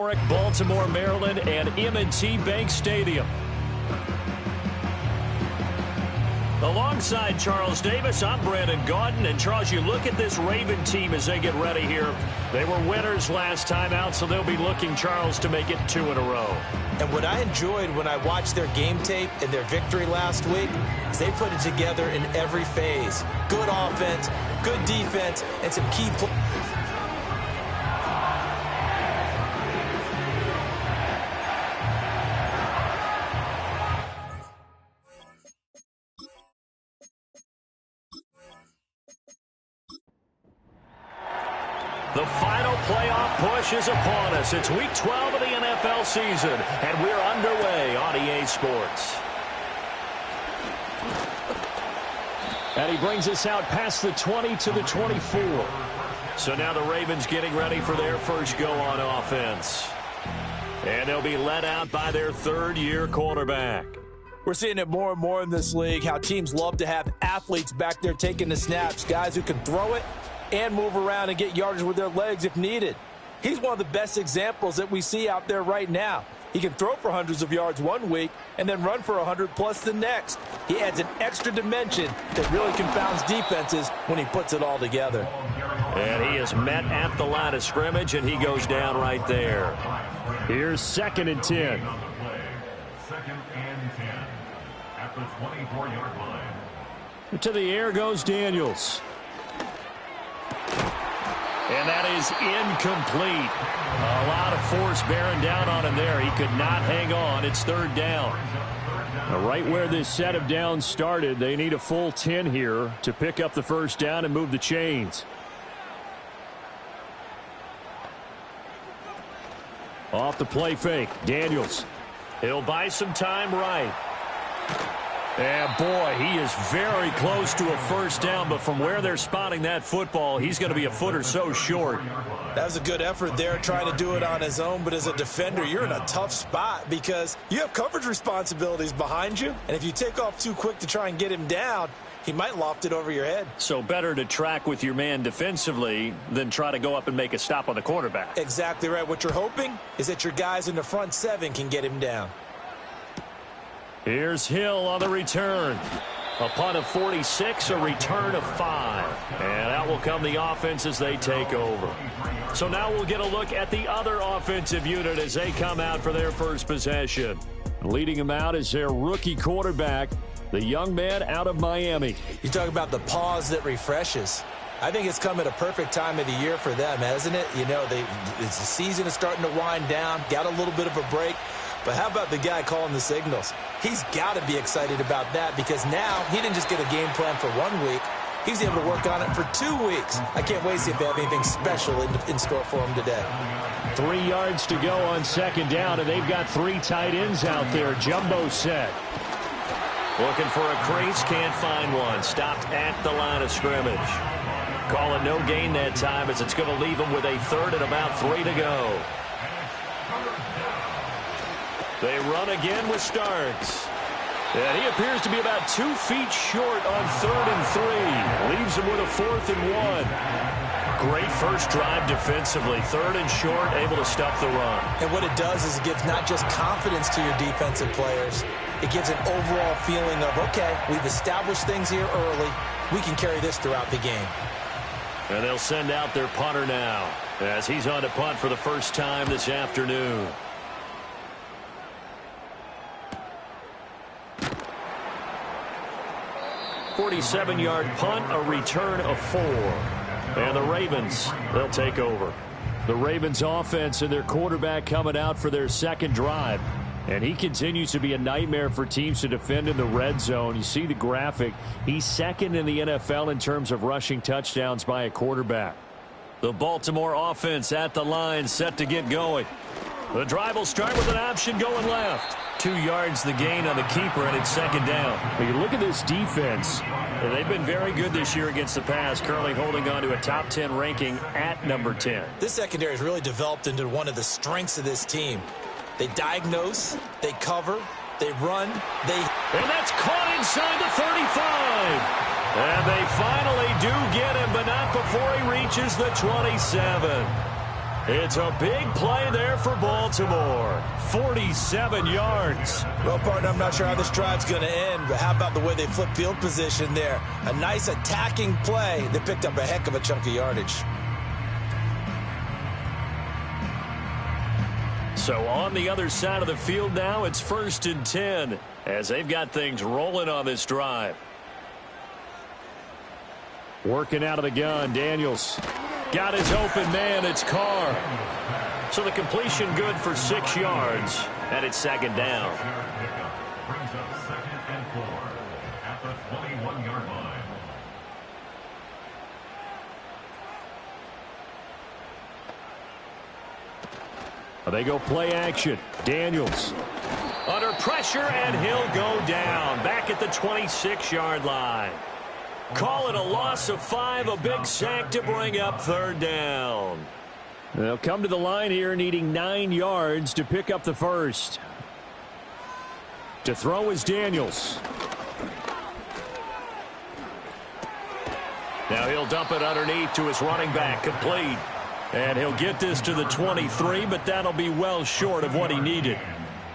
Baltimore, Maryland, and M&T Bank Stadium. Alongside Charles Davis, I'm Brandon Gaudin. And Charles, you look at this Raven team as they get ready here. They were winners last time out, so they'll be looking, Charles, to make it 2 in a row. And what I enjoyed when I watched their game tape and their victory last week is they put it together in every phase. Good offense, good defense, and some key plays. The final playoff push is upon us. It's Week 12 of the NFL season, and we're underway on EA Sports. And he brings us out past the 20 to the 24. So now the Ravens getting ready for their first go on offense. And they'll be led out by their third-year quarterback. We're seeing it more and more in this league, how teams love to have athletes back there taking the snaps, guys who can throw it and move around and get yardage with their legs if needed. He's one of the best examples that we see out there right now. He can throw for hundreds of yards one week and then run for 100+ the next. He adds an extra dimension that really confounds defenses when he puts it all together. And he is met at the line of scrimmage, and he goes down right there. Here's 2nd and 10. Second and 10 at the 24-yard line. To the air goes Daniels. And that is incomplete. A lot of force bearing down on him there. He could not hang on. It's 3rd down. Now, right where this set of downs started, they need a full 10 here to pick up the first down and move the chains. Off the play fake, Daniels. He'll buy some time right. And, boy, he is very close to a first down, but from where they're spotting that football, he's going to be a foot or so short. That was a good effort there, trying to do it on his own, but as a defender, you're in a tough spot because you have coverage responsibilities behind you, and if you take off too quick to try and get him down, he might loft it over your head. So better to track with your man defensively than try to go up and make a stop on the quarterback. Exactly right. What you're hoping is that your guys in the front 7 can get him down. Here's Hill on the return. A punt of 46, a return of 5. And out will come the offense as they take over. So now we'll get a look at the other offensive unit as they come out for their first possession. Leading them out is their rookie quarterback, the young man out of Miami. You talk about the pause that refreshes. I think it's come at a perfect time of the year for them, hasn't it? You know, the season is starting to wind down, got a little bit of a break. But how about the guy calling the signals? He's got to be excited about that because now he didn't just get a game plan for 1 week. He's able to work on it for 2 weeks. I can't wait to see if they have anything special in store for him today. 3 yards to go on 2nd down, and they've got 3 tight ends out there. Jumbo set. Looking for a crease, can't find one. Stopped at the line of scrimmage. Call it no gain that time as it's going to leave him with a 3rd and about 3 to go. They run again with Starks. And he appears to be about 2 feet short on 3rd and 3. Leaves him with a 4th and 1. Great first drive defensively. 3rd and short, able to stuff the run. And what it does is it gives not just confidence to your defensive players. It gives an overall feeling of, okay, we've established things here early. We can carry this throughout the game. And they'll send out their punter now as he's on to punt for the first time this afternoon. 47-yard punt, a return of 4. And the Ravens, they'll take over. The Ravens offense and their quarterback coming out for their 2nd drive. And he continues to be a nightmare for teams to defend in the red zone. You see the graphic. He's 2nd in the NFL in terms of rushing touchdowns by a quarterback. The Baltimore offense at the line, set to get going. The drive will start with an option going left. 2 yards the gain on the keeper, and it's 2nd down. When you look at this defense, they've been very good this year against the pass, currently holding on to a top 10 ranking at number 10. This secondary has really developed into one of the strengths of this team. They diagnose, they cover, they run, And that's caught inside the 35. And they finally do get him, but not before he reaches the 27. It's a big play there for Baltimore. 47 yards. Well, partner, I'm not sure how this drive's going to end, but how about the way they flip field position there? A nice attacking play that picked up a heck of a chunk of yardage. So on the other side of the field now, it's 1st and 10 as they've got things rolling on this drive. Working out of the gun, Daniels. Got his open man, it's Carr. So the completion good for 6 yards, and it's 2nd down. Brings up 2nd and 4 at the 21-yard line. They go play action. Daniels under pressure, and he'll go down back at the 26-yard line. Call it a loss of 5, a big sack to bring up 3rd down. They'll come to the line here needing 9 yards to pick up the first. To throw is Daniels. Now he'll dump it underneath to his running back, complete. And he'll get this to the 23, but that'll be well short of what he needed.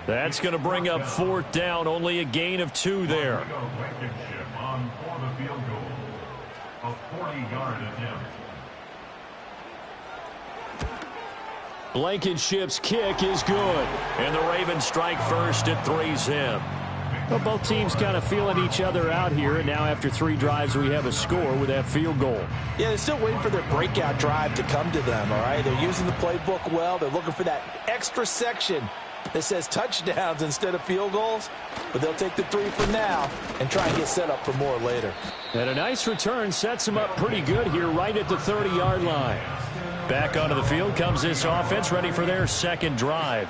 That's going to bring up 4th down, only a gain of 2 there. On for the field goal. A 40-yard attempt. Blankenship's kick is good. And the Ravens strike first at 3-zip. Well, both teams kind of feeling each other out here, and now after 3 drives we have a score with that field goal. Yeah, they're still waiting for their breakout drive to come to them, all right? They're using the playbook well. They're looking for that extra section that says touchdowns instead of field goals, but they'll take the 3 for now and try and get set up for more later. And a nice return sets them up pretty good here right at the 30-yard line. Back onto the field comes this offense, ready for their 2nd drive.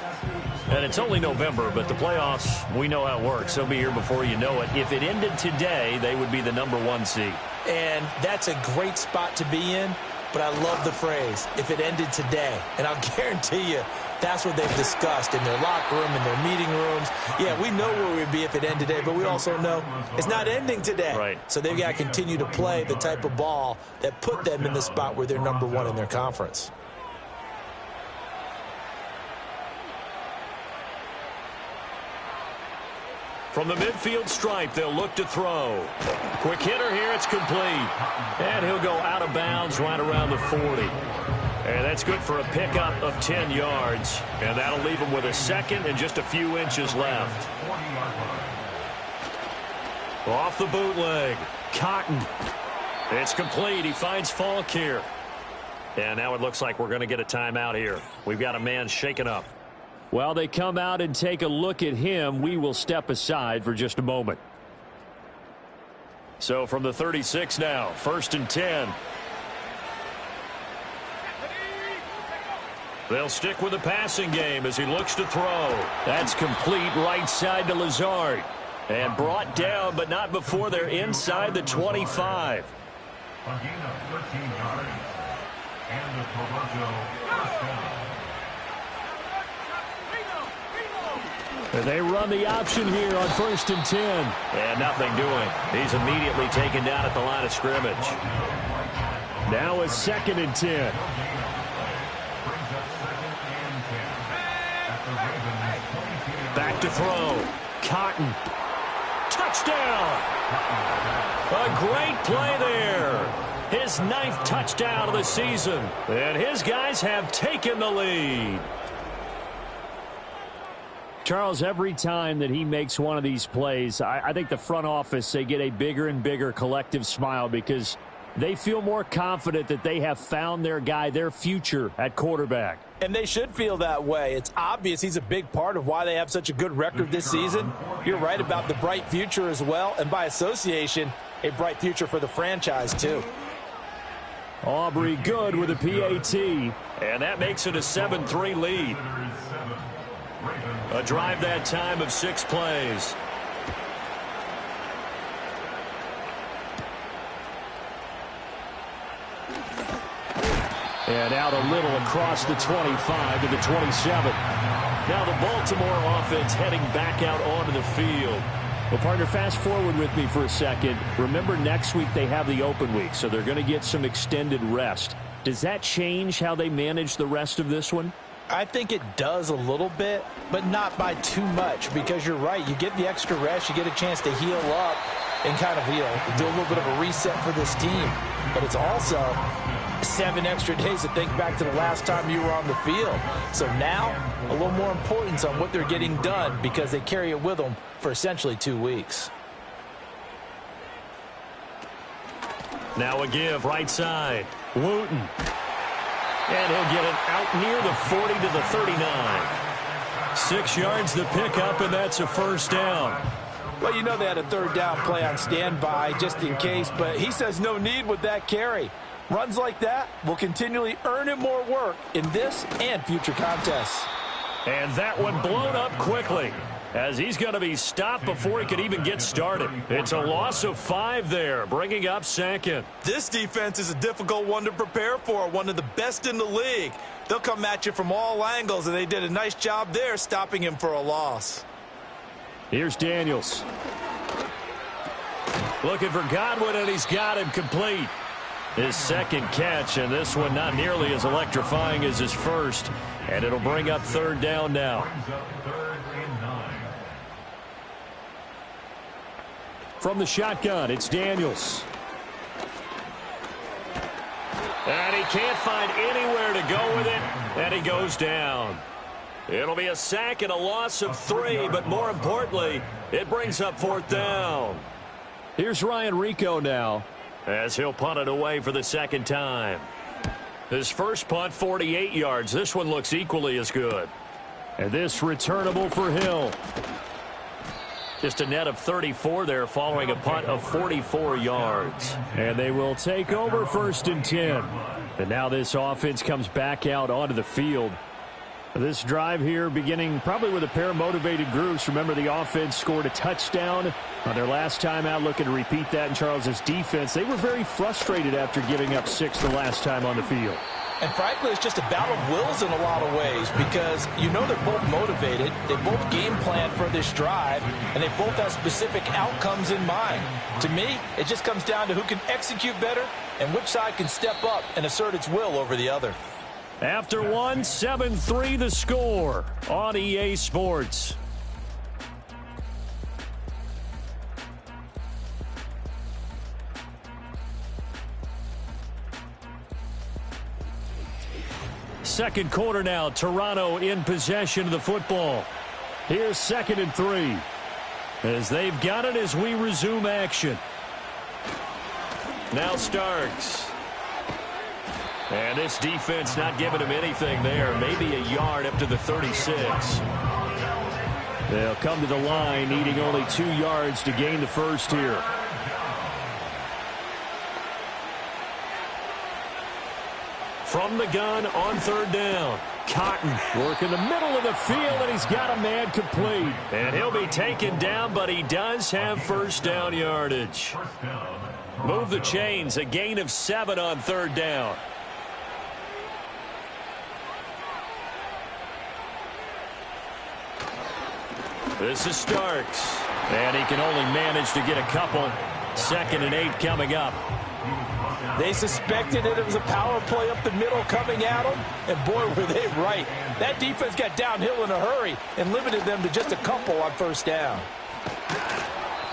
And it's only November, but the playoffs, we know how it works. They'll be here before you know it. If it ended today, they would be the #1 seed. And that's a great spot to be in, but I love the phrase, if it ended today. And I'll guarantee you, that's what they've discussed in their locker room, in their meeting rooms. Yeah, we know where we'd be if it ended today, but we also know it's not ending today. Right. So they've got to continue to play the type of ball that put them in the spot where they're #1 in their conference. From the midfield stripe, they'll look to throw. Quick hitter here, it's complete. And he'll go out of bounds right around the 40. And that's good for a pickup of 10 yards. And that'll leave him with a 2nd and just a few inches left. Off the bootleg. Cotton. It's complete. He finds Falk here. And now it looks like we're going to get a timeout here. We've got a man shaken up. While they come out and take a look at him, we will step aside for just a moment. So from the 36 now, 1st and 10. They'll stick with the passing game as he looks to throw. That's complete right side to Lazard. And brought down, but not before they're inside the 25. A gain of 13 yards. And the Toronto first down. They run the option here on 1st and 10. And nothing doing. He's immediately taken down at the line of scrimmage. Now it's 2nd and 10. Back to throw. Cotton. Touchdown. A great play there. His 9th touchdown of the season. And his guys have taken the lead. Charles, every time that he makes one of these plays, I think the front office, they get a bigger and bigger collective smile because they feel more confident that they have found their guy, their future at quarterback. And they should feel that way. It's obvious he's a big part of why they have such a good record this season. You're right about the bright future as well, and by association, a bright future for the franchise too. Aubrey good with a PAT, and that makes it a 7-3 lead. A drive that time of 6 plays. And out a little across the 25 to the 27. Now the Baltimore offense heading back out onto the field. Well, partner, fast forward with me for a second. Remember, next week they have the open week, so they're going to get some extended rest. Does that change how they manage the rest of this one? I think it does a little bit, but not by too much, because you're right. You get the extra rest. You get a chance to heal up and kind of, do a little bit of a reset for this team. But it's also 7 extra days to think back to the last time you were on the field. So now, a little more importance on what they're getting done, because they carry it with them for essentially 2 weeks. Now a give, right side. Wooten. And he'll get it out near the 40 to the 39. 6 yards the pickup, and that's a first down. Well, they had a third down play on standby just in case, but he says no need with that carry. Runs like that will continually earn him more work in this and future contests. And that one blown up quickly, as he's going to be stopped before he could even get started. It's a loss of 5 there, bringing up second. This defense is a difficult one to prepare for, one of the best in the league. They'll come at you from all angles, and they did a nice job there stopping him for a loss. Here's Daniels. Looking for Godwin, and he's got him complete. His second catch, and this one not nearly as electrifying as his first. And it'll bring up third down now. From the shotgun, it's Daniels. And he can't find anywhere to go with it, and he goes down. It'll be a sack and a loss of 3, but more importantly, it brings up fourth down. Here's Ryan Rico now, as he'll punt it away for the second time. His first punt, 48 yards. This one looks equally as good. And this returnable for Hill. Just a net of 34 there following a punt of 44 yards. And they will take over 1st and 10. And now this offense comes back out onto the field. This drive here beginning probably with a pair of motivated groups. Remember, the offense scored a touchdown on their last time out. Looking to repeat that in Charles's defense. They were very frustrated after giving up 6 the last time on the field. And frankly, it's just a battle of wills in a lot of ways, because they're both motivated. They both game plan for this drive, and they both have specific outcomes in mind. To me, it just comes down to who can execute better and which side can step up and assert its will over the other. After 1, 7-3 the score on EA Sports. Second quarter now, Toronto in possession of the football. Here's 2nd and 3. As they've got it as we resume action. Now Starks. And this defense not giving him anything there. Maybe a yard up to the 36. They'll come to the line needing only 2 yards to gain the first here. From the gun on third down. Cotton working the middle of the field, and he's got a man complete. And he'll be taken down, but he does have first down yardage. Move the chains, a gain of 7 on third down. This is Starks. And he can only manage to get a couple. 2nd and 8 coming up. They suspected that it was a power play up the middle coming at them, and boy, were they right. That defense got downhill in a hurry and limited them to just a couple on first down.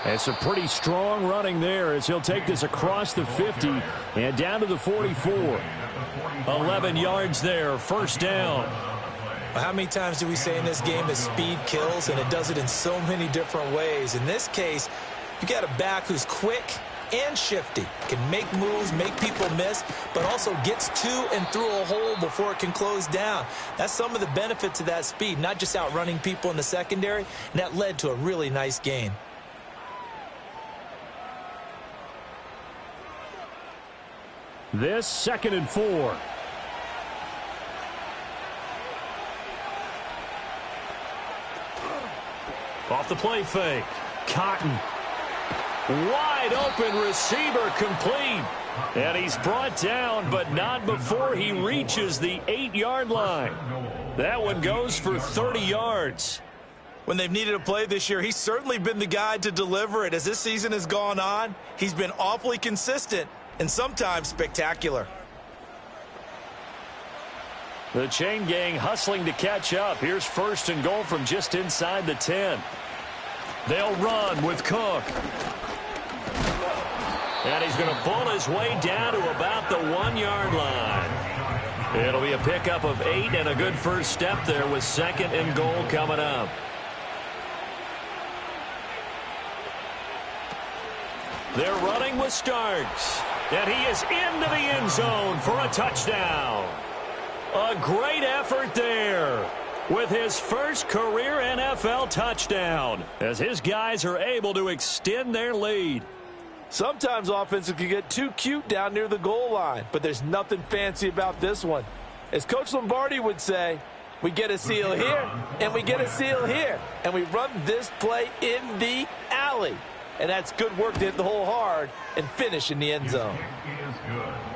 And some pretty strong running there as he'll take this across the 50 and down to the 44. 11 yards there, first down. How many times do we say in this game that speed kills, and it does it in so many different ways? In this case, you got a back who's quick and shifty, can make moves, make people miss, but also gets to and through a hole before it can close down. That's some of the benefits of that speed, not just outrunning people in the secondary, and that led to a really nice gain. This 2nd and 4. Off the play fake. Cotton. Wide open receiver complete. And he's brought down, but not before he reaches the 8-yard line. That one goes for 30 yards. When they've needed a play this year, he's certainly been the guy to deliver it. As this season has gone on, he's been awfully consistent and sometimes spectacular. The chain gang hustling to catch up. Here's 1st and goal from just inside the 10. They'll run with Cook. And he's going to pull his way down to about the 1-yard line. It'll be a pickup of 8 and a good first step there with 2nd and goal coming up. They're running with Starks. And he is into the end zone for a touchdown. A great effort there with his first career NFL touchdown as his guys are able to extend their lead. Sometimes offenses can get too cute down near the goal line, but there's nothing fancy about this one. As Coach Lombardi would say, we get a seal here, and we get a seal here, and we run this play in the alley. And that's good work to hit the hole hard and finish in the end zone.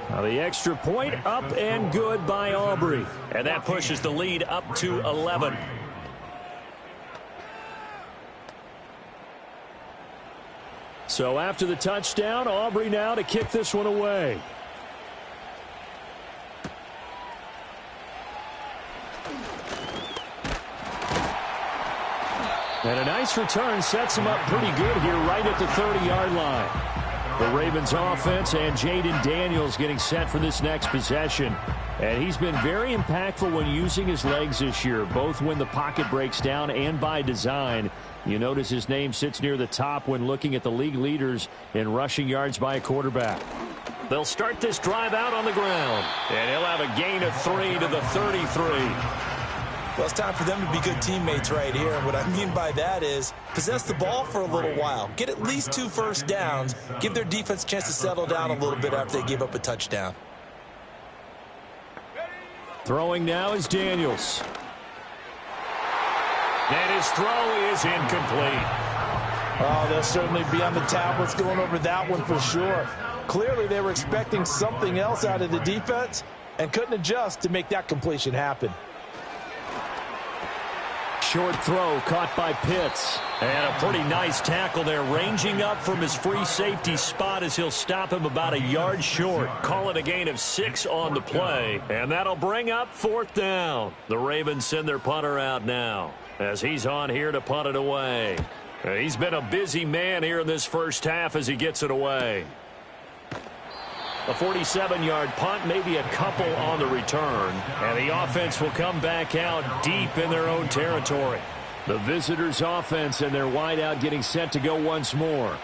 Now the extra point up and good by Aubrey. And that pushes the lead up to 11. So after the touchdown, Aubrey now to kick this one away. And a nice return sets him up pretty good here right at the 30-yard line. The Ravens offense and Jaden Daniels getting set for this next possession. And he's been very impactful when using his legs this year, both when the pocket breaks down and by design. You notice his name sits near the top when looking at the league leaders in rushing yards by a quarterback. They'll start this drive out on the ground. And he'll have a gain of 3 to the 33. Well, it's time for them to be good teammates right here. And what I mean by that is possess the ball for a little while. Get at least 2 first downs. Give their defense a chance to settle down a little bit after they give up a touchdown. Throwing now is Daniels. And his throw is incomplete. Oh, they'll certainly be on the tablets going over that one for sure. Clearly they were expecting something else out of the defense and couldn't adjust to make that completion happen. Short throw caught by Pitts. And a pretty nice tackle there, ranging up from his free safety spot as he'll stop him about a yard short. Call it a gain of 6 on the play. And that'll bring up 4th down. The Ravens send their punter out now as he's on here to punt it away. He's been a busy man here in this first half as he gets it away. A 47-yard punt, maybe a couple on the return. And the offense will come back out deep in their own territory. The visitors' offense and their wideout getting set to go once more.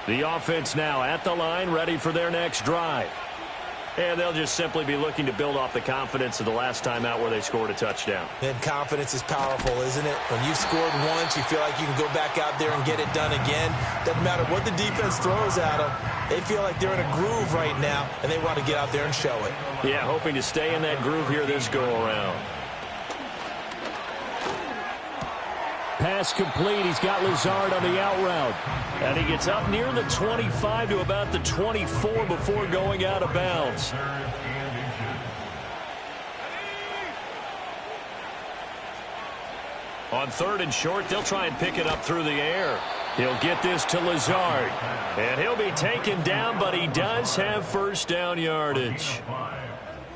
The offense now at the line, ready for their next drive. And they'll just simply be looking to build off the confidence of the last time out where they scored a touchdown. And confidence is powerful, isn't it? When you've scored once, you feel like you can go back out there and get it done again. Doesn't matter what the defense throws at them. They feel like they're in a groove right now, and they want to get out there and show it. Yeah, hoping to stay in that groove here this go-around. Pass complete. He's got Lazard on the out route. And he gets up near the 25 to about the 24 before going out of bounds. On 3rd and short, they'll try and pick it up through the air. He'll get this to Lazard. And he'll be taken down, but he does have first down yardage.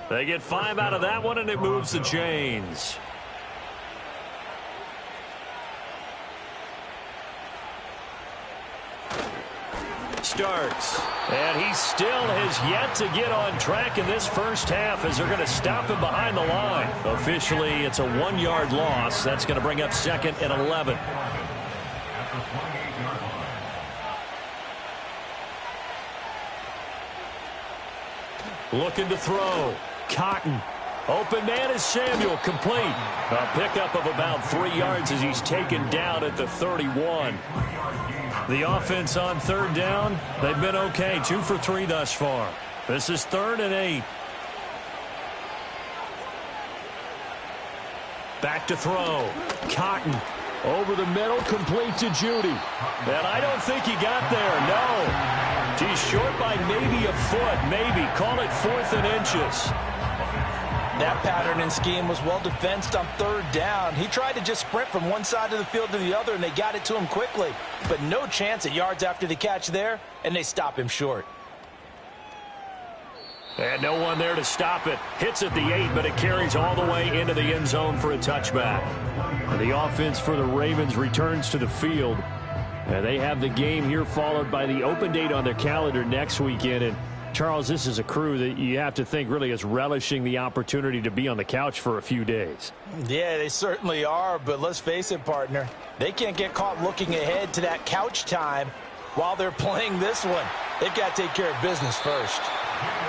They get 5 out of that one, and it moves the chains. Starks. And he still has yet to get on track in this first half as they're going to stop him behind the line. Officially, it's a 1-yard loss. That's going to bring up 2nd and 11. Looking to throw. Cotton. Open man is Samuel, complete. A pickup of about 3 yards as he's taken down at the 31. The offense on 3rd down, they've been okay. 2 for 3 thus far. This is 3rd and 8. Back to throw. Cotton. Over the middle, complete to Judy. And I don't think he got there, no. He's short by maybe a foot, maybe. Call it 4th and inches. That pattern and scheme was well defensed on 3rd down. He tried to just sprint from one side of the field to the other, and they got it to him quickly. But no chance at yards after the catch there, and they stop him short. And no one there to stop it. Hits at the 8, but it carries all the way into the end zone for a touchback. And the offense for the Ravens returns to the field. And they have the game here followed by the open date on their calendar next weekend. And Charles, this is a crew that you have to think really is relishing the opportunity to be on the couch for a few days. Yeah, they certainly are, but let's face it, partner. They can't get caught looking ahead to that couch time while they're playing this one. They've got to take care of business first.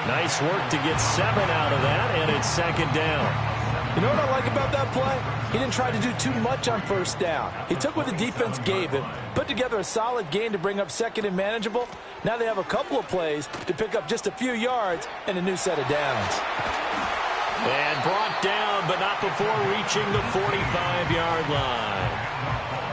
Nice work to get 7 out of that, and it's second down. You know what I like about that play? He didn't try to do too much on first down. He took what the defense gave him, put together a solid gain to bring up second and manageable. Now they have a couple of plays to pick up just a few yards and a new set of downs. And brought down, but not before reaching the 45-yard line.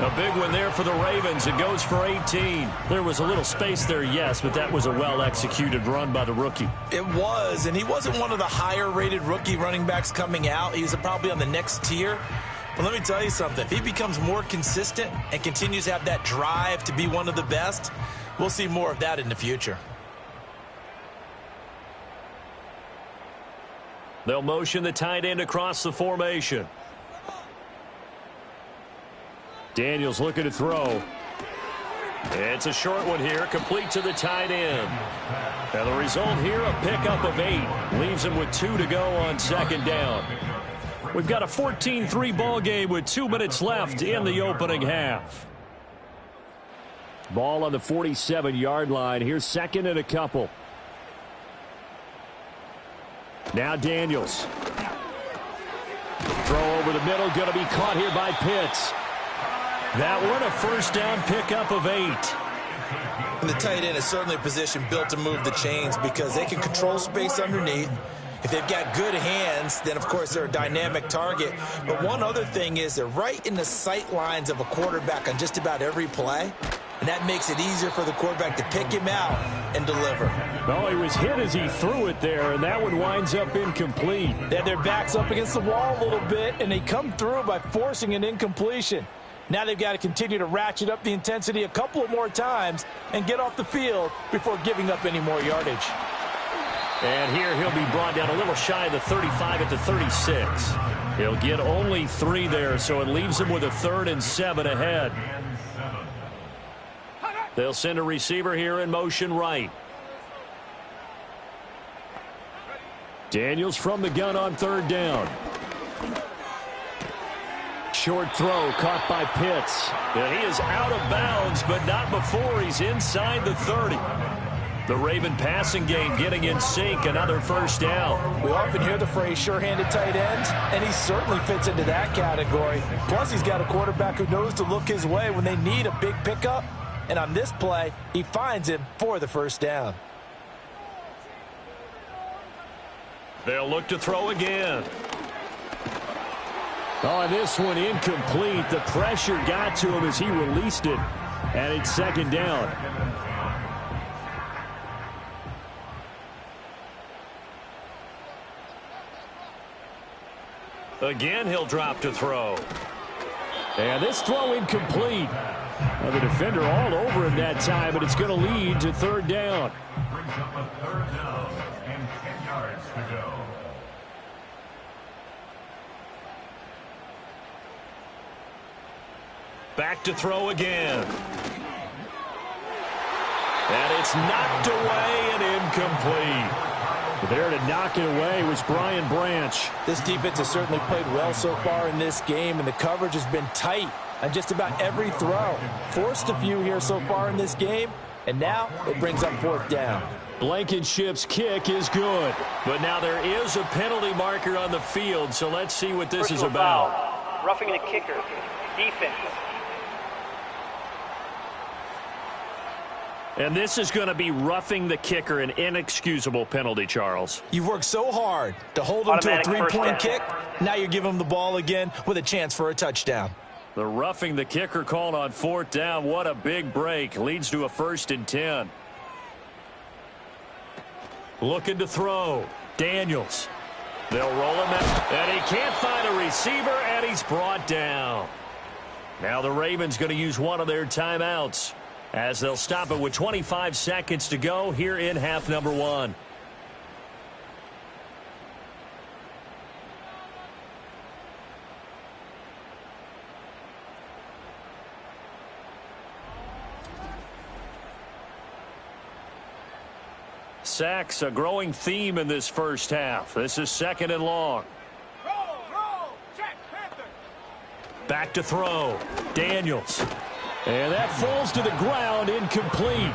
A big one there for the Ravens. It goes for 18. There was a little space there, yes, but that was a well-executed run by the rookie. It was, and he wasn't one of the higher-rated rookie running backs coming out. He's probably on the next tier. But let me tell you something. If he becomes more consistent and continues to have that drive to be one of the best, we'll see more of that in the future. They'll motion the tight end across the formation. Daniels looking to throw. It's a short one here, complete to the tight end. And the result here, a pickup of 8. Leaves him with 2 to go on second down. We've got a 14-3 ball game with 2 minutes left in the opening half. Ball on the 47-yard line. Here's second and a couple. Now Daniels. Throw over the middle, going to be caught here by Pitts. That one, a first down pickup of 8. And the tight end is certainly a position built to move the chains because they can control space underneath. If they've got good hands, then, of course, they're a dynamic target. But one other thing is they're right in the sight lines of a quarterback on just about every play. And that makes it easier for the quarterback to pick him out and deliver. Well, he was hit as he threw it there, and that one winds up incomplete. They had their backs up against the wall a little bit, and they come through by forcing an incompletion. Now they've got to continue to ratchet up the intensity a couple of more times and get off the field before giving up any more yardage. And here he'll be brought down a little shy of the 35 at the 36. He'll get only 3 there, so it leaves him with a 3rd and 7 ahead. They'll send a receiver here in motion right. Daniels from the gun on 3rd down. Short throw caught by Pitts. And he is out of bounds, but not before he's inside the 30. The Raven passing game getting in sync, another first down. We often hear the phrase sure-handed tight ends, and he certainly fits into that category. Plus, he's got a quarterback who knows to look his way when they need a big pickup. And on this play, he finds him for the first down. They'll look to throw again. Oh, this one incomplete. The pressure got to him as he released it. And it's second down. Again, he'll drop to throw. And this throw incomplete. Well, the defender all over him that time, but it's going to lead to 3rd down. Brings up a 3rd down and 10 yards to go. Back to throw again. And it's knocked away and incomplete. There to knock it away was Brian Branch. This defense has certainly played well so far in this game, and the coverage has been tight on just about every throw. Forced a few here so far in this game, and now it brings up 4th down. Blankenship's kick is good. But now there is a penalty marker on the field, so let's see what this is about. Foul. Roughing the kicker. Defense. And this is going to be roughing the kicker, an inexcusable penalty, Charles. You've worked so hard to hold him to a 3-point kick. Now you're giving him the ball again with a chance for a touchdown. The roughing the kicker called on 4th down. What a big break. Leads to a 1st and 10. Looking to throw. Daniels. They'll roll him out. And he can't find a receiver, and he's brought down. Now the Ravens going to use one of their timeouts, as they'll stop it with 25 seconds to go here in half number 1. Sacks, a growing theme in this first half. This is 2nd and long. Back to throw. Daniels. And that falls to the ground, incomplete.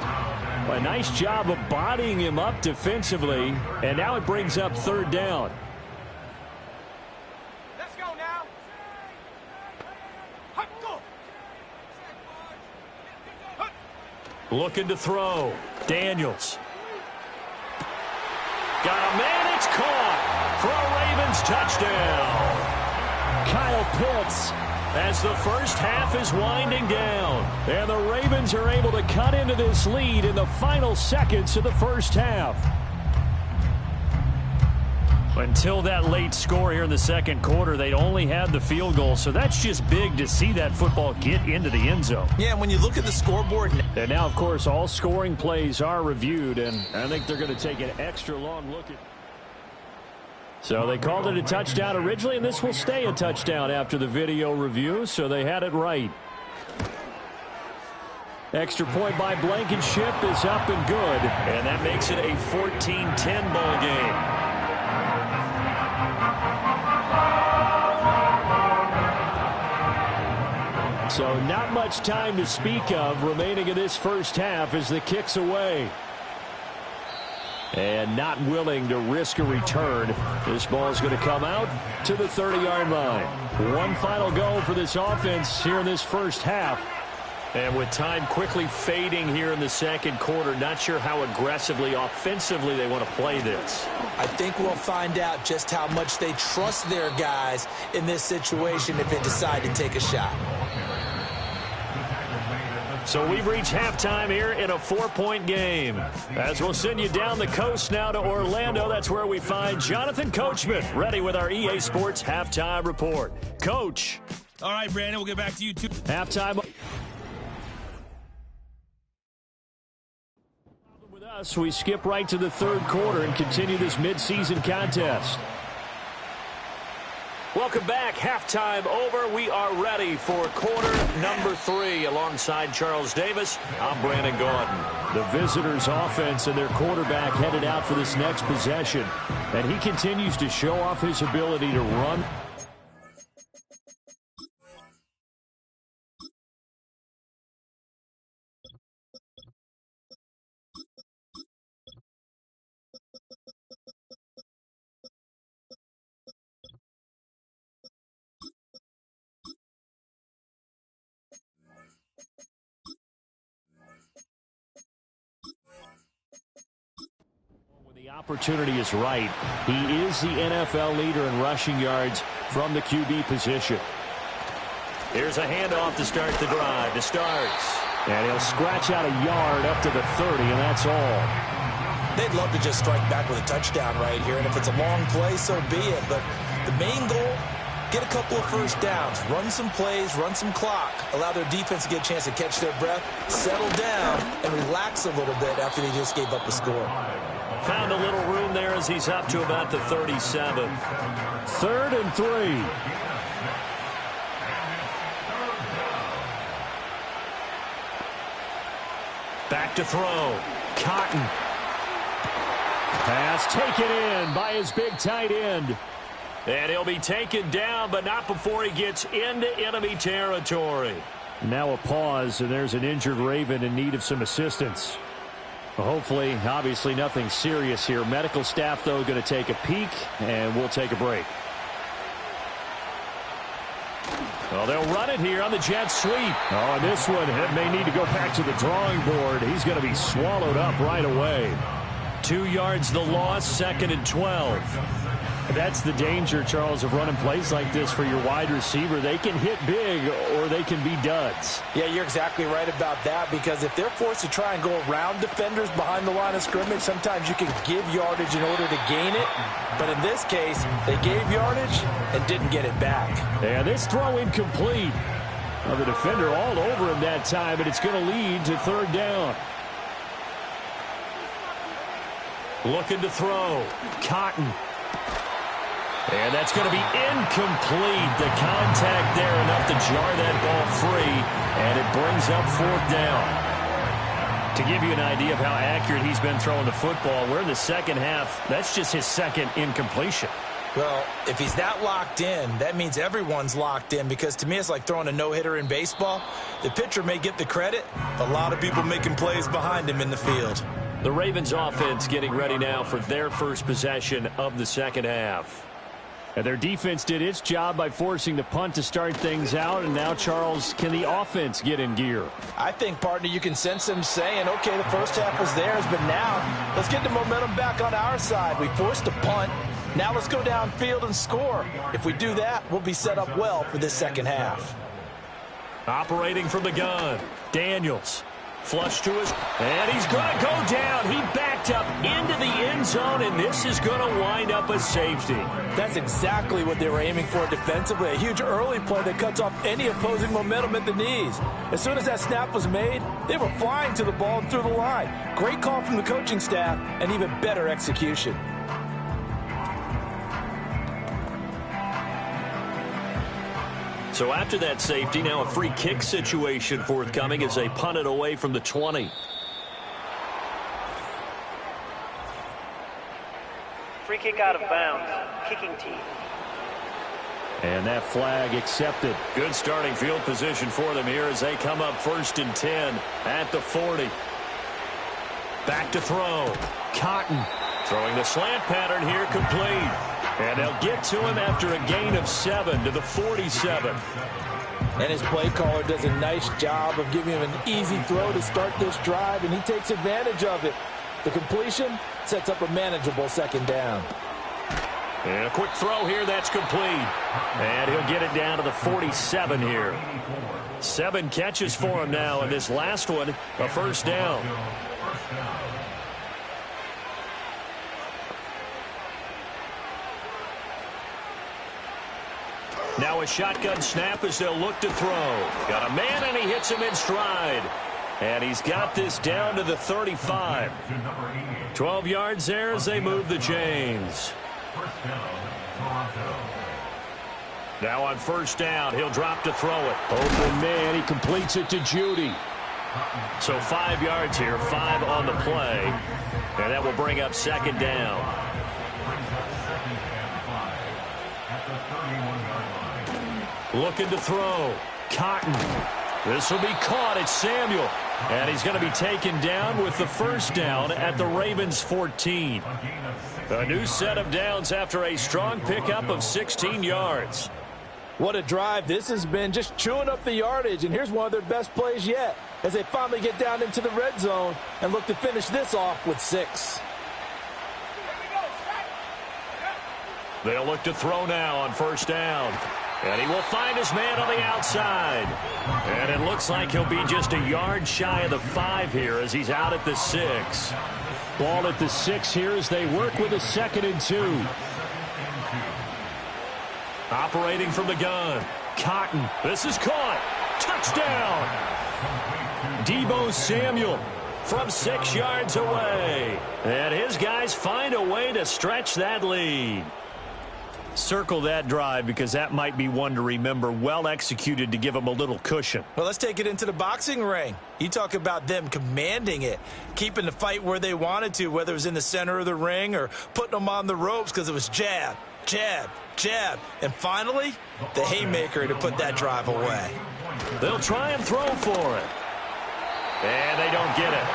A nice job of bodying him up defensively, and now it brings up 3rd down. Let's go now. Looking to throw. Daniels. Got a man, it's caught for a Ravens touchdown. Kyle Pitts, as the first half is winding down. And the Ravens are able to cut into this lead in the final seconds of the first half. Until that late score here in the 2nd quarter, they'd only had the field goal, so that's just big to see that football get into the end zone. Yeah, when you look at the scoreboard. And now, of course, all scoring plays are reviewed, and I think they're going to take an extra long look at. So they called it a touchdown originally, and this will stay a touchdown after the video review, so they had it right. Extra point by Blankenship is up and good, and that makes it a 14-10 ball game. So not much time to speak of remaining in this first half as the kick's away. And not willing to risk a return. This ball is going to come out to the 30-yard line. One final go for this offense here in this first half. And with time quickly fading here in the 2nd quarter, not sure how aggressively, offensively they want to play this. I think we'll find out just how much they trust their guys in this situation if they decide to take a shot. So we've reached halftime here in a 4-point game. As we'll send you down the coast now to Orlando, that's where we find Jonathan Coachman ready with our EA Sports Halftime Report. Coach. All right, Brandon, we'll get back to you too. Halftime. With us, we skip right to the 3rd quarter and continue this midseason contest. Welcome back. Halftime over. We are ready for quarter number 3. Alongside Charles Davis, I'm Brandon Gaudin. The visitors' offense and their quarterback headed out for this next possession. And he continues to show off his ability to run. The opportunity is right. He is the NFL leader in rushing yards from the QB position. Here's a handoff to start the drive. It starts. And he'll scratch out a yard up to the 30, and that's all. They'd love to just strike back with a touchdown right here, and if it's a long play, so be it. But the main goal, get a couple of first downs, run some plays, run some clock, allow their defense to get a chance to catch their breath, settle down, and relax a little bit after they just gave up a score. Found a little room there as he's up to about the 37. 3rd and 3. Back to throw. Cotton. Pass taken in by his big tight end. And he'll be taken down, but not before he gets into enemy territory. Now a pause, and there's an injured Raven in need of some assistance. Hopefully, obviously nothing serious here. Medical staff, though, going to take a peek, and we'll take a break. Well, they'll run it here on the jet sweep. Oh, and this one may need to go back to the drawing board. He's going to be swallowed up right away. 2 yards the loss, 2nd and 12. That's the danger, Charles, of running plays like this for your wide receiver. They can hit big or they can be duds. Yeah, you're exactly right about that, because if they're forced to try and go around defenders behind the line of scrimmage, sometimes you can give yardage in order to gain it. But in this case, they gave yardage and didn't get it back. And this throw incomplete. Well, the defender all over him that time, and it's going to lead to 3rd down. Looking to throw. Cotton. And that's going to be incomplete. The contact there enough to jar that ball free, and it brings up 4th down. To give you an idea of how accurate he's been throwing the football, we're in the second half. That's just his second incompletion. Well, if he's that locked in, that means everyone's locked in, because to me it's like throwing a no-hitter in baseball. The pitcher may get the credit, a lot of people making plays behind him in the field. The Ravens offense getting ready now for their first possession of the second half. And their defense did its job by forcing the punt to start things out. And now, Charles, can the offense get in gear? I think, partner, you can sense him saying, okay, the first half was theirs, but now let's get the momentum back on our side. We forced a punt. Now let's go downfield and score. If we do that, we'll be set up well for this second half. Operating from the gun, Daniels. Flush to his, and he's going to go down. He backed up into the end zone, and this is going to wind up a safety. That's exactly what they were aiming for defensively. A huge early play that cuts off any opposing momentum at the knees. As soon as that snap was made, they were flying to the ball and through the line. Great call from the coaching staff, and even better execution. So after that safety, now a free kick situation forthcoming as they punt it away from the 20. Free kick out of bounds. Kicking team. And that flag accepted. Good starting field position for them here as they come up 1st and 10 at the 40. Back to throw. Cotton throwing the slant pattern here, complete. And they'll get to him after a gain of 7 to the 47. And his play caller does a nice job of giving him an easy throw to start this drive, and he takes advantage of it. The completion sets up a manageable second down. And a quick throw here, that's complete. And he'll get it down to the 47 here. 7 catches for him now, and this last one, a first down. Now a shotgun snap as they'll look to throw. Got a man, and he hits him in stride. And he's got this down to the 35. 12 yards there as they move the chains. Now on first down, he'll drop to throw it. Open man, he completes it to Judy. So 5 yards here, 5 on the play. And that will bring up second down. Looking to throw. Cotton. This will be caught. It's Samuel. And he's going to be taken down with the first down at the Ravens 14. A new set of downs after a strong pickup of 16 yards. What a drive this has been, just chewing up the yardage. And here's one of their best plays yet as they finally get down into the red zone and look to finish this off with 6. They'll look to throw now on first down. And he will find his man on the outside. And it looks like he'll be just a yard shy of the 5 here as he's out at the 6. Ball at the 6 here as they work with a 2nd and 2. Operating from the gun. Cotton. This is caught. Touchdown. Deebo Samuel from 6 yards away. And his guys find a way to stretch that lead. Circle that drive because that might be one to remember. Well executed to give them a little cushion. Well, let's take it into the boxing ring. You talk about them commanding it, keeping the fight where they wanted to, whether it was in the center of the ring or putting them on the ropes because it was jab, jab, jab. And finally, the haymaker to put that drive away. They'll try and throw for it. And they don't get it.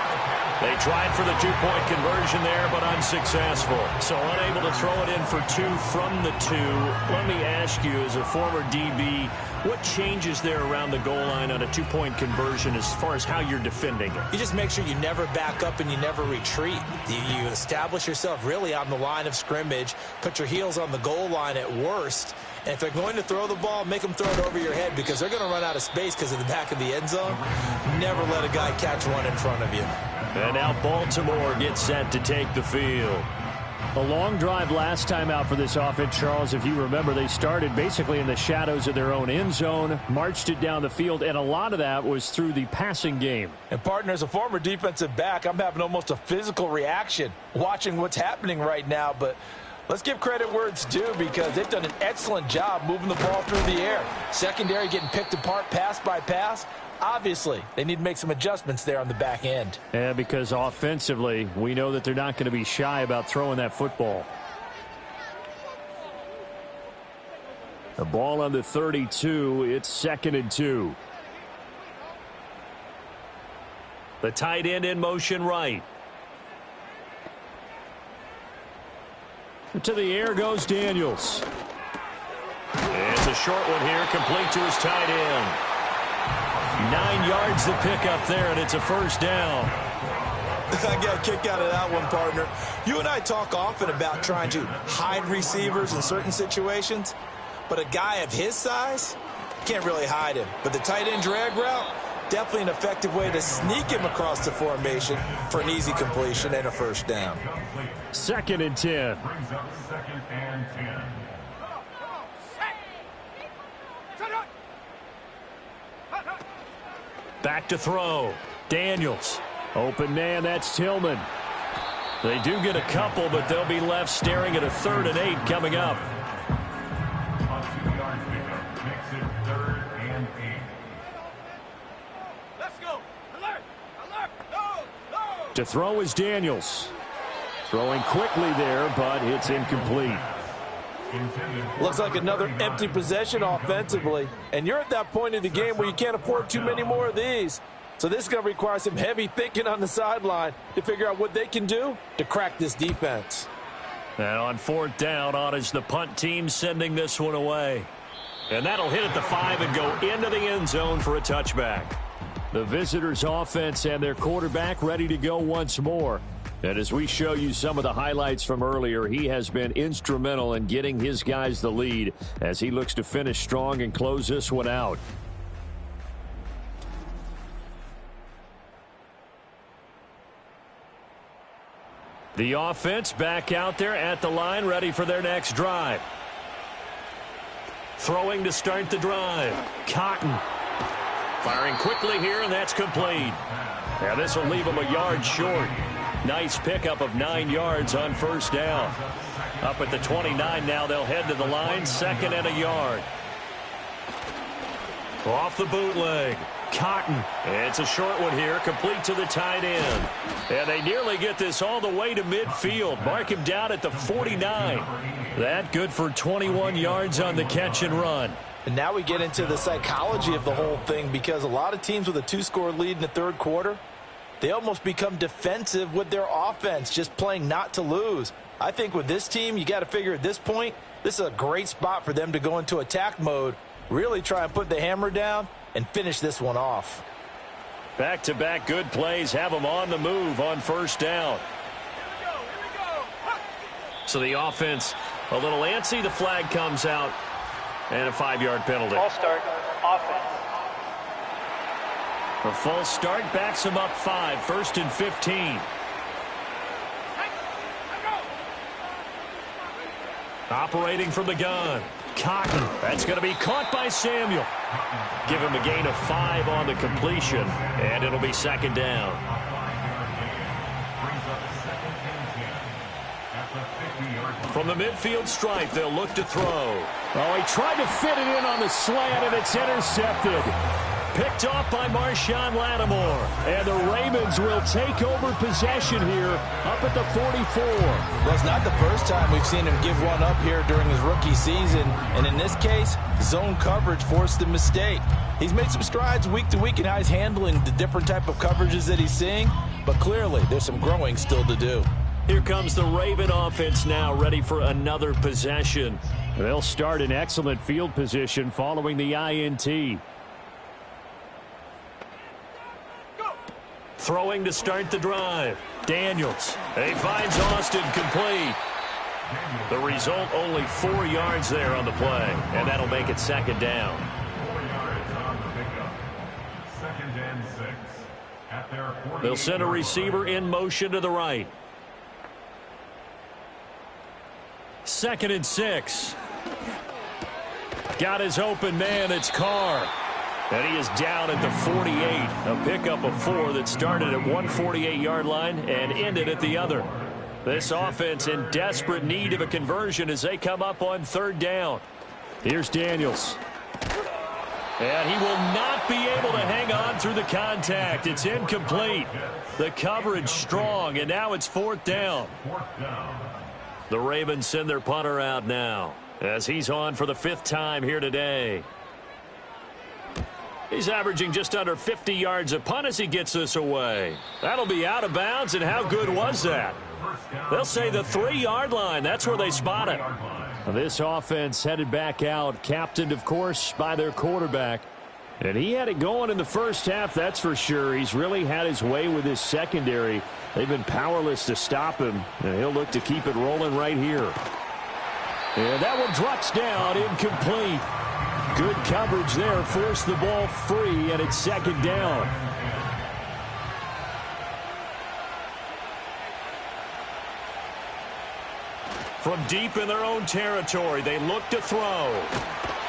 They tried for the 2-point conversion there, but unsuccessful. So unable to throw it in for 2 from the 2. Let me ask you, as a former DB, what changes there around the goal line on a 2-point conversion as far as how you're defending it? You just make sure you never back up and you never retreat. You establish yourself really on the line of scrimmage, put your heels on the goal line at worst, and if they're going to throw the ball, make them throw it over your head because they're going to run out of space because of the back of the end zone. Never let a guy catch one in front of you. And now Baltimore gets set to take the field. A long drive last time out for this offense, Charles. If you remember, they started basically in the shadows of their own end zone, marched it down the field, and a lot of that was through the passing game. And, partner, as a former defensive back, I'm having almost a physical reaction watching what's happening right now. But Let's give credit where it's due because they've done an excellent job moving the ball through the air. Secondary getting picked apart pass by pass. Obviously, they need to make some adjustments there on the back end. Yeah, because offensively, we know that they're not going to be shy about throwing that football. The ball on the 32. It's 2nd and 2. The tight end in motion right. To the air goes Daniels. It's a short one here, complete to his tight end. 9 yards to pick up there, and it's a first down. I got a kick out of that one, partner. You and I talk often about trying to hide receivers in certain situations, but a guy of his size, can't really hide him. But the tight end drag route, definitely an effective way to sneak him across the formation for an easy completion and a first down. 2nd and 10. Brings up 2nd and 10. Back to throw. Daniels. Open man, that's Tillman. They do get a couple, but they'll be left staring at a 3rd and 8 coming up. A 2-yard pickup makes it 3rd and 8. Let's go. Alert. Alert. No. No. To throw is Daniels. Throwing quickly there, but it's incomplete. Looks like another empty possession offensively. And you're at that point in the game where you can't afford too many more of these. So this is going to require some heavy thinking on the sideline to figure out what they can do to crack this defense. And on 4th down, on is the punt team sending this one away. And that'll hit at the 5 and go into the end zone for a touchback. The visitors' offense and their quarterback ready to go once more. And as we show you some of the highlights from earlier, he has been instrumental in getting his guys the lead as he looks to finish strong and close this one out. The offense back out there at the line, ready for their next drive. Throwing to start the drive. Cotton. Firing quickly here, and that's complete. Now this will leave him a yard short. Nice pickup of 9 yards on first down. Up at the 29 now, they'll head to the line, 2nd and a yard. Off the bootleg. Cotton. It's a short one here, complete to the tight end. And they nearly get this all the way to midfield. Mark him down at the 49. That good for 21 yards on the catch and run. And now we get into the psychology of the whole thing because a lot of teams with a 2-score lead in the 3rd quarter, they almost become defensive with their offense, just playing not to lose. I think with this team, you got to figure at this point, this is a great spot for them to go into attack mode, really try and put the hammer down and finish this one off. Back-to-back good plays have them on the move on first down. Here we go. So the offense a little antsy. The flag comes out and a 5-yard penalty. Ball start. Offense. A false start backs him up 5. 1st and 15. Operating from the gun. Cotton. That's going to be caught by Samuel. Give him a gain of 5 on the completion, and it'll be 2nd down. From the midfield stripe, they'll look to throw. Oh, he tried to fit it in on the slant, and it's intercepted. Picked off by Marshawn Lattimore. And the Ravens will take over possession here up at the 44. Well, it's not the first time we've seen him give one up here during his rookie season. And in this case, zone coverage forced the mistake. He's made some strides week to week in how he's handling the different type of coverages that he's seeing. But clearly, there's some growing still to do. Here comes the Raven offense now, ready for another possession. They'll start in excellent field position following the INT. Throwing to start the drive. Daniels. He finds Austin complete. The result, only 4 yards there on the play. And that'll make it 2nd down. 4 yards on the pickup. 2nd and 6. At their 48. They'll send a receiver in motion to the right. 2nd and 6. Got his open man. It's Carr. And he is down at the 48. A pickup of 4 that started at one 48-yard line and ended at the other. This offense in desperate need of a conversion as they come up on third down. Here's Daniels. And he will not be able to hang on through the contact. It's incomplete. The coverage strong, and now it's fourth down. The Ravens send their punter out now as he's on for the 5th time here today. He's averaging just under 50 yards a punt as he gets this away. That'll be out of bounds, and how good was that? They'll say the 3-yard line. That's where they spot it. This offense headed back out, captained, of course, by their quarterback. And he had it going in the first half, that's for sure. He's really had his way with his secondary. They've been powerless to stop him, and he'll look to keep it rolling right here. And that one drops down, incomplete. Good coverage there, forced the ball free, and it's second down. From deep in their own territory, they look to throw.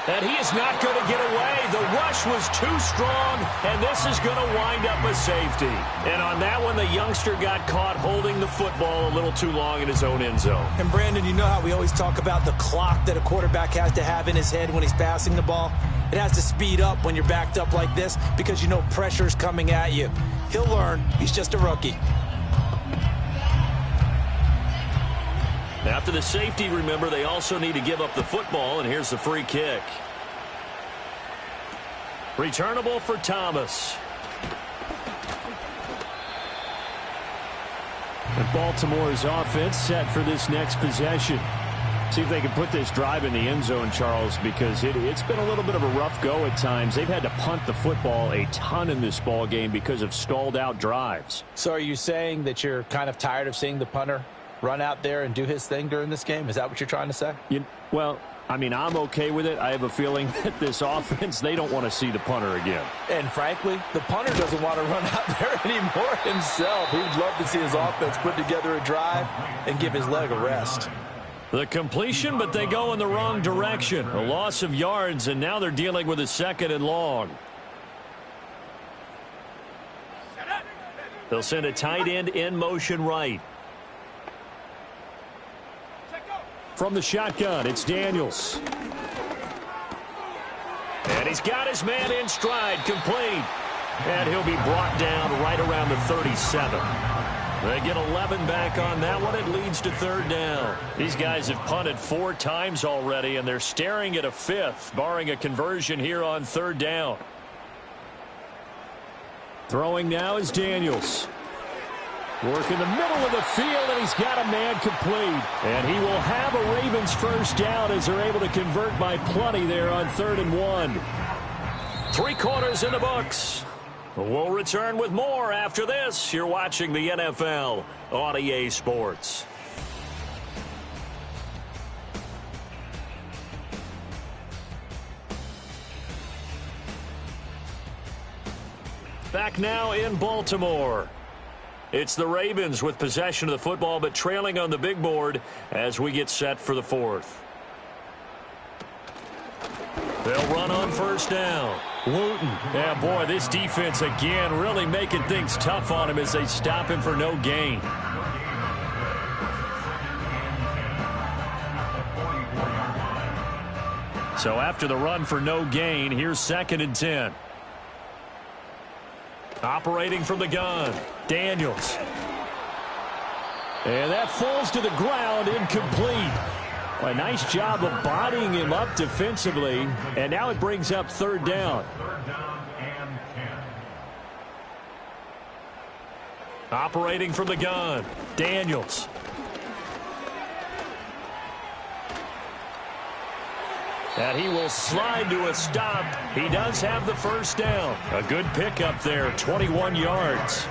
And he is not going to get away. The rush was too strong, and this is going to wind up a safety. And on that one, the youngster got caught holding the football a little too long in his own end zone. And, Brandon, you know how we always talk about the clock that a quarterback has to have in his head when he's passing the ball? It has to speed up when you're backed up like this because you know pressure's coming at you. He'll learn. He's just a rookie. After the safety, remember, they also need to give up the football, and here's the free kick. Returnable for Thomas. And Baltimore's offense set for this next possession. See if they can put this drive in the end zone, Charles, because it's been a little bit of a rough go at times. They've had to punt the football a ton in this ball game because of stalled out drives. So are you saying that you're kind of tired of seeing the punter run out there and do his thing during this game? Is that what you're trying to say? Well, I mean, I'm okay with it. I have a feeling that this offense, they don't want to see the punter again. And frankly, the punter doesn't want to run out there anymore himself. He would love to see his offense put together a drive and give his leg a rest. The completion, but they go in the wrong direction. A loss of yards, and now they're dealing with a 2nd and long. They'll send a tight end in motion right. From the shotgun, it's Daniels. And he's got his man in stride, complete. And he'll be brought down right around the 37. They get 11 back on that one. It leads to third down. These guys have punted 4 times already, and they're staring at a 5th, barring a conversion here on third down. Throwing now is Daniels. Work in the middle of the field, and he's got a man complete. And he will have a Ravens first down as they're able to convert by plenty there on 3rd and 1. 3 quarters in the books. We'll return with more after this. You're watching the NFL on EA Sports. Back now in Baltimore. It's the Ravens with possession of the football, but trailing on the big board as we get set for the 4th. They'll run on first down. Wooten. Yeah, boy, this defense again really making things tough on him as they stop him for no gain. So after the run for no gain, here's 2nd and 10. Operating from the gun, Daniels. And that falls to the ground, incomplete. A nice job of bodying him up defensively, and now it brings up third down. Operating from the gun, Daniels. And he will slide to a stop. He does have the first down. A good pickup there, 21 yards.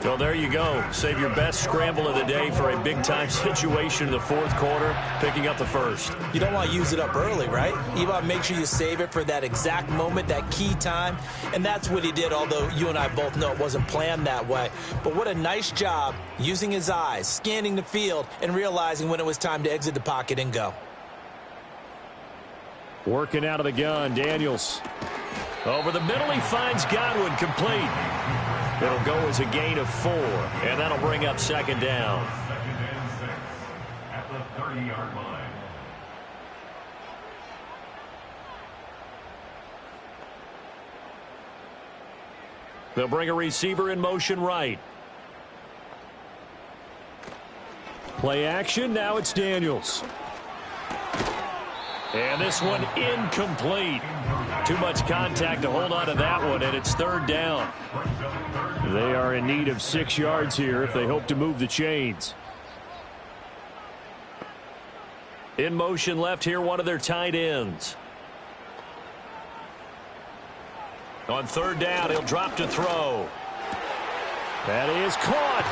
So there you go. Save your best scramble of the day for a big-time situation in the 4th quarter, picking up the first. You don't want to use it up early, right? You want to make sure you save it for that exact moment, that key time. And that's what he did, although you and I both know it wasn't planned that way. But what a nice job using his eyes, scanning the field, and realizing when it was time to exit the pocket and go. Working out of the gun, Daniels. Over the middle, he finds Godwin, complete. It'll go as a gain of 4, and that'll bring up 2nd down. They'll bring a receiver in motion right. Play action. Now it's Daniels. And this one incomplete. Too much contact to hold on to that one, and it's third down. They are in need of 6 yards here if they hope to move the chains. In motion left here, one of their tight ends. On third down, he'll drop to throw. That is caught.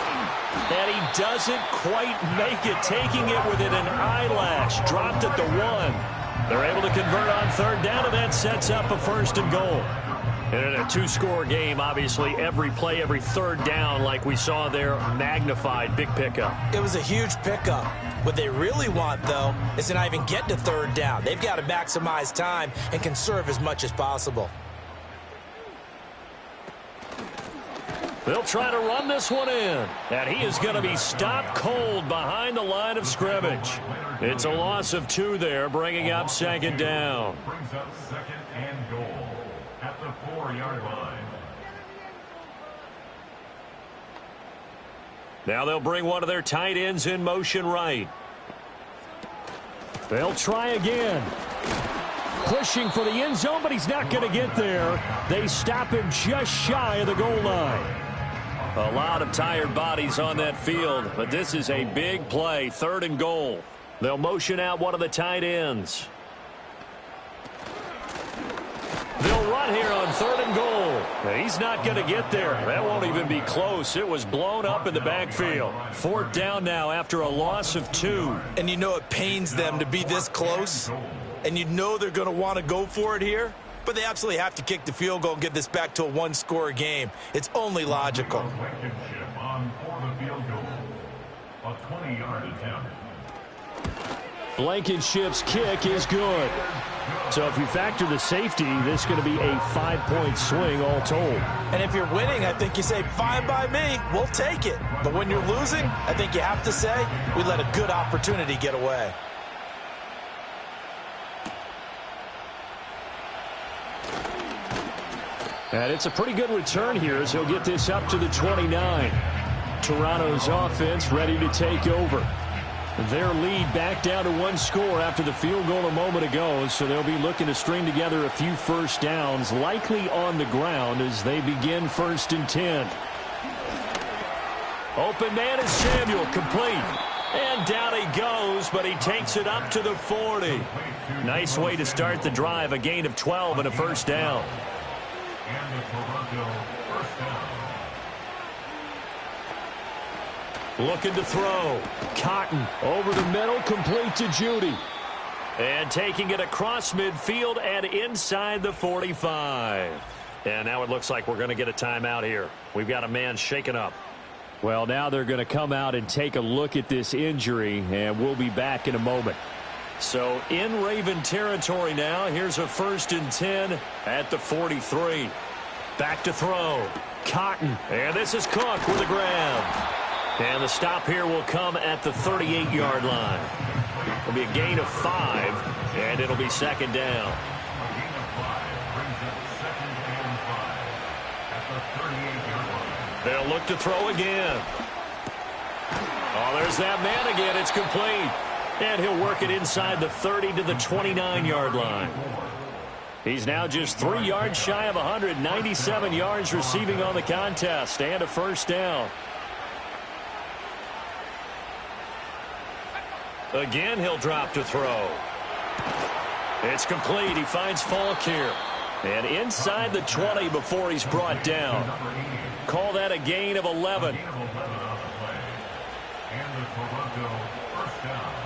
And he doesn't quite make it, taking it within an eyelash. Dropped at the 1. They're able to convert on third down, and that sets up a first and goal. And in a 2-score game, obviously, every play, every third down, like we saw there, magnified. Big pickup. It was a huge pickup. What they really want, though, is to not even get to third down. They've got to maximize time and conserve as much as possible. They'll try to run this one in. And he is going to be stopped cold behind the line of scrimmage. It's a loss of 2 there, bringing up second down. Brings up second and goal at the 4-yard line. Now they'll bring one of their tight ends in motion right. They'll try again. Pushing for the end zone, but he's not going to get there. They stop him just shy of the goal line. A lot of tired bodies on that field, but this is a big play, third and goal. They'll motion out one of the tight ends. They'll run here on third and goal. He's not going to get there. That won't even be close. It was blown up in the backfield. Fourth down now after a loss of 2. And you know it pains them to be this close. And you know they're going to want to go for it here. But they absolutely have to kick the field goal and get this back to a 1-score game. It's only logical. Blankenship on for the field goal. A 20-yard attempt. Blankenship's kick is good. So if you factor the safety, this is going to be a 5-point swing all told. And if you're winning, I think you say, fine by me, we'll take it. But when you're losing, I think you have to say, we let a good opportunity get away. And it's a pretty good return here as he'll get this up to the 29. Toronto's offense ready to take over. Their lead back down to 1 score after the field goal a moment ago, so they'll be looking to string together a few first downs, likely on the ground as they begin 1st and 10. Open man is Samuel, complete. And down he goes, but he takes it up to the 40. Nice way to start the drive, a gain of 12 and a first down. And the Toronto first down. Looking to throw. Cotton over the middle, complete to Judy. And taking it across midfield and inside the 45. And now it looks like we're going to get a timeout here. We've got a man shaken up. Well, now they're going to come out and take a look at this injury, and we'll be back in a moment. So in Raven territory now, here's a 1st and 10 at the 43. Back to throw. Cotton. And this is Cook with a grab. And the stop here will come at the 38-yard line. It'll be a gain of 5, and it'll be second down. A gain of 5 brings up second and 5 at the 38-yard line. They'll look to throw again. Oh, there's that man again. It's complete. And he'll work it inside the 30 to the 29-yard line. He's now just 3 yards shy of 197 yards receiving on the contest and a first down. Again, he'll drop to throw. It's complete. He finds Falk here. And inside the 20 before he's brought down. Call that a gain of 11. And the Toronto first down.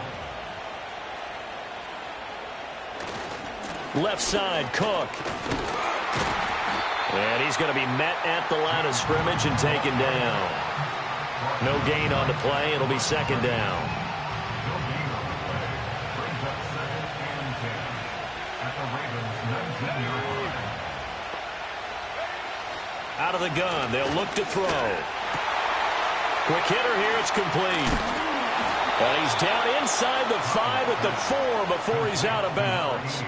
Left side, Cook. And he's going to be met at the line of scrimmage and taken down. No gain on the play. It'll be second down. Out of the gun, they'll look to throw. Quick hitter here, it's complete. And he's down inside the 5 at the 4 before he's out of bounds.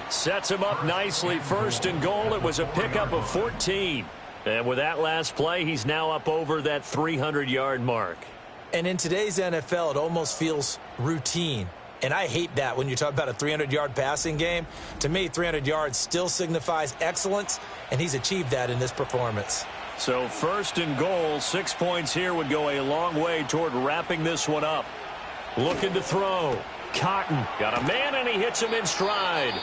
Sets him up nicely, 1st and goal. It was a pickup of 14. And with that last play, he's now up over that 300-yard mark. And in today's NFL, it almost feels routine. And I hate that when you talk about a 300-yard passing game. To me, 300 yards still signifies excellence, and he's achieved that in this performance. So 1st and goal, 6 points here would go a long way toward wrapping this one up. Looking to throw. Cotton got a man, and he hits him in stride.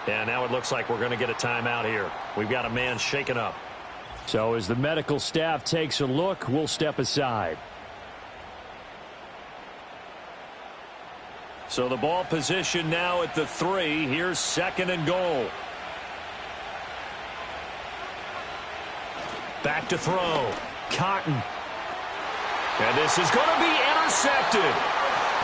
And now it looks like we're going to get a timeout here. We've got a man shaken up. So as the medical staff takes a look, we'll step aside. So the ball position now at the 3. Here's 2nd and goal. Back to throw. Cotton. And this is going to be intercepted.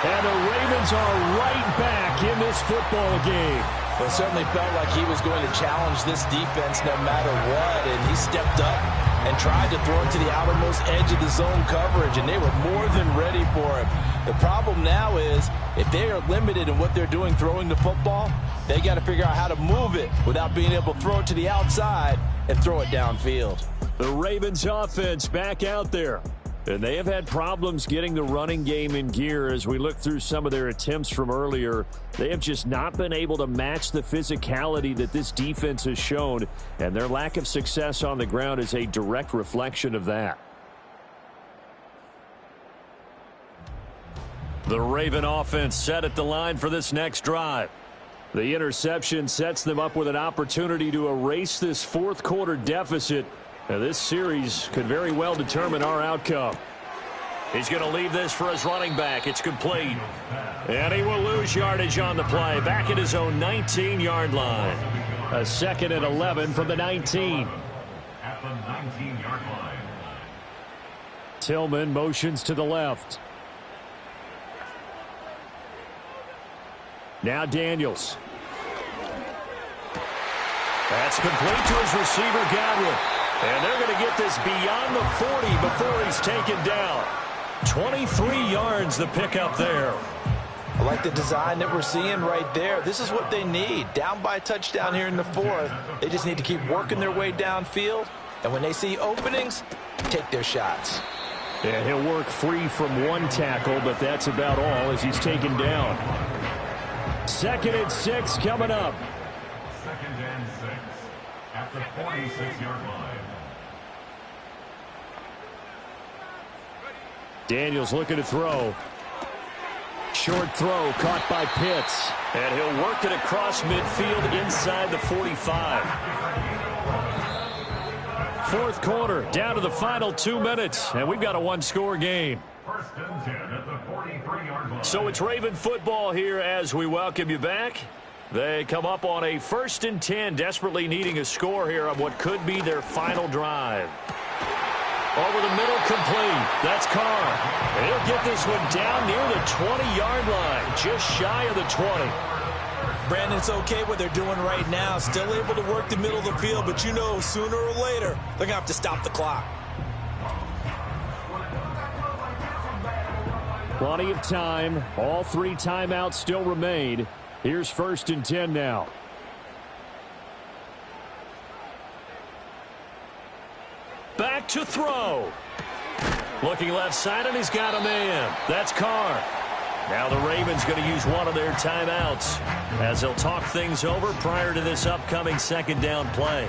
And the Ravens are right back in this football game. Well, it certainly felt like he was going to challenge this defense no matter what, and he stepped up and tried to throw it to the outermost edge of the zone coverage, and they were more than ready for him. The problem now is if they are limited in what they're doing throwing the football, they got to figure out how to move it without being able to throw it to the outside and throw it downfield. The Ravens offense back out there. And they have had problems getting the running game in gear as we look through some of their attempts from earlier. They have just not been able to match the physicality that this defense has shown, and their lack of success on the ground is a direct reflection of that. The Raven offense set at the line for this next drive. The interception sets them up with an opportunity to erase this fourth quarter deficit. Now, this series could very well determine our outcome. He's going to leave this for his running back. It's complete. And he will lose yardage on the play. Back at his own 19-yard line. A 2nd and 11 from the 19. At the 19-yard line. Tillman motions to the left. Now Daniels. That's complete to his receiver, Godwin. And they're going to get this beyond the 40 before he's taken down. 23 yards the pickup there. I like the design that we're seeing right there. This is what they need. Down by a touchdown here in the 4th. They just need to keep working their way downfield. And when they see openings, take their shots. And he'll work free from one tackle, but that's about all as he's taken down. 2nd and 6 coming up. 2nd and 6 at the 46-yard line. Daniels looking to throw. Short throw caught by Pitts. And he'll work it across midfield inside the 45. Fourth quarter, down to the final 2 minutes. And we've got a one-score game. 1st and 10 at the 43-yard line. So it's Raven football here as we welcome you back. They come up on a 1st and 10, desperately needing a score here on what could be their final drive. Over the middle, complete. That's Carr. And he'll get this one down near the 20-yard line, just shy of the 20. Brandon, it's okay what they're doing right now. Still able to work the middle of the field, but you know sooner or later they're going to have to stop the clock. Plenty of time. All 3 timeouts still remain. Here's 1st and 10 now. Back to throw. Looking left side, and he's got a man. That's Carr. Now the Ravens going to use one of their timeouts as they'll talk things over prior to this upcoming 2nd down play.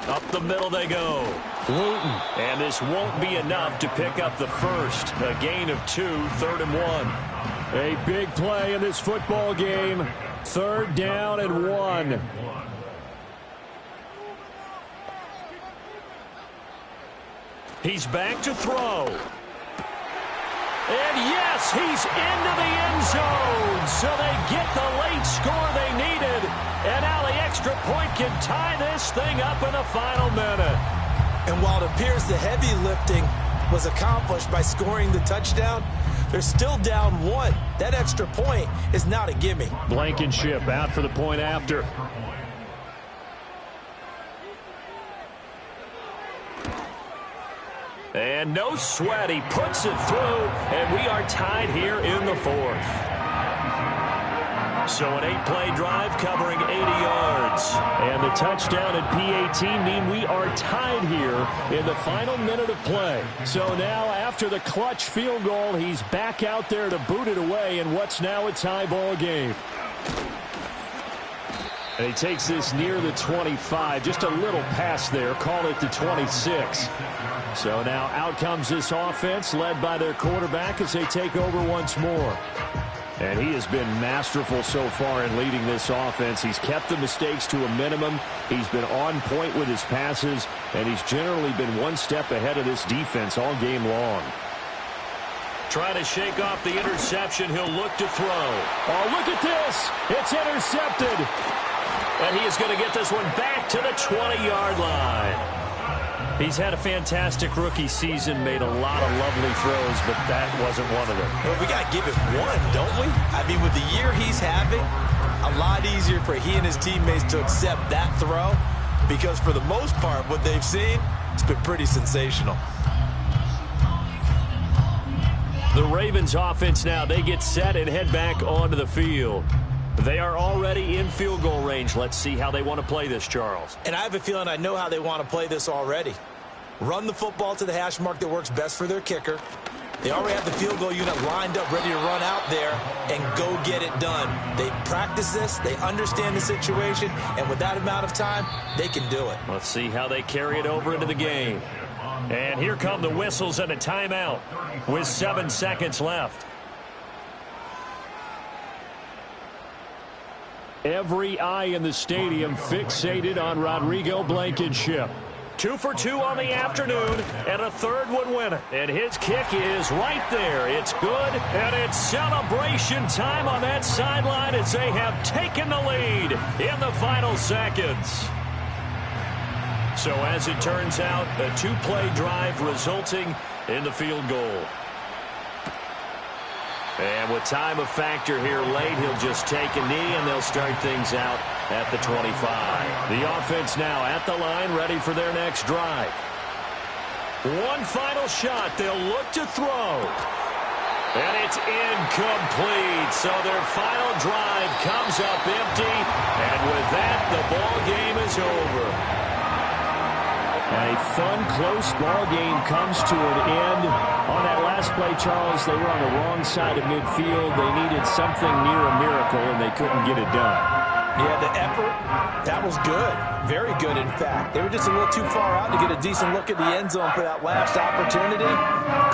Up the middle they go. Luton. And this won't be enough to pick up the first. A gain of 2, 3rd and 1. A big play in this football game. 3rd down and 1. He's back to throw. And yes, he's into the end zone. So they get the late score they needed. And now the extra point can tie this thing up in the final minute. And while it appears the heavy lifting was accomplished by scoring the touchdown, they're still down 1. That extra point is not a gimme. Blankenship out for the point after. And no sweat, he puts it through, and we are tied here in the fourth. So an 8-play drive covering 80 yards. And the touchdown at PAT mean we are tied here in the final minute of play. So now after the clutch field goal, he's back out there to boot it away in what's now a tie ball game. And he takes this near the 25, just a little pass there, call it the 26. So now out comes this offense led by their quarterback as they take over once more. And he has been masterful so far in leading this offense. He's kept the mistakes to a minimum. He's been on point with his passes, and he's generally been one step ahead of this defense all game long. Trying to shake off the interception. He'll look to throw. Oh, look at this. It's intercepted. And he is going to get this one back to the 20-yard line. He's had a fantastic rookie season, made a lot of lovely throws, but that wasn't one of them. Well, we got to give it one, don't we? I mean, with the year he's having, a lot easier for he and his teammates to accept that throw because for the most part, what they've seen, it's been pretty sensational. The Ravens offense now, they get set and head back onto the field. They are already in field goal range. Let's see how they want to play this, Charles. And I have a feeling I know how they want to play this already. Run the football to the hash mark that works best for their kicker. They already have the field goal unit lined up, ready to run out there and go get it done. They practice this. They understand the situation. And with that amount of time, they can do it. Let's see how they carry it over into the game. And here come the whistles and a timeout with 7 seconds left. Every eye in the stadium fixated on Rodrigo Blankenship. 2 for 2 on the afternoon, and a third would win it. And his kick is right there. It's good, and it's celebration time on that sideline as they have taken the lead in the final seconds. So as it turns out, a 2-play drive resulting in the field goal. And with time of factor here late, he'll just take a knee, and they'll start things out at the 25. The offense now at the line, ready for their next drive. One final shot. They'll look to throw. And it's incomplete. So their final drive comes up empty. And with that, the ball game is over. A fun, close ball game comes to an end. On that last play, Charles, they were on the wrong side of midfield. They needed something near a miracle, and they couldn't get it done. Yeah, the effort, that was good. Very good, in fact. They were just a little too far out to get a decent look at the end zone for that last opportunity.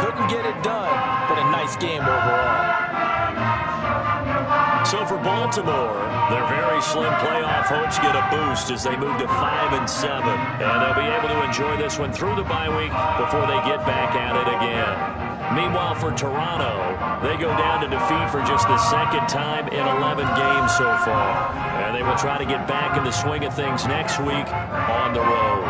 Couldn't get it done, but a nice game overall. So for Baltimore, their very slim playoff hopes get a boost as they move to 5-7. And they'll be able to enjoy this one through the bye week before they get back at it again. Meanwhile, for Toronto, they go down to defeat for just the second time in 11 games so far. And they will try to get back in the swing of things next week on the road.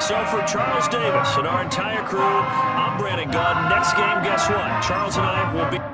So for Charles Davis and our entire crew, I'm Brandon Gaudin. Next game, guess what? Charles and I will be...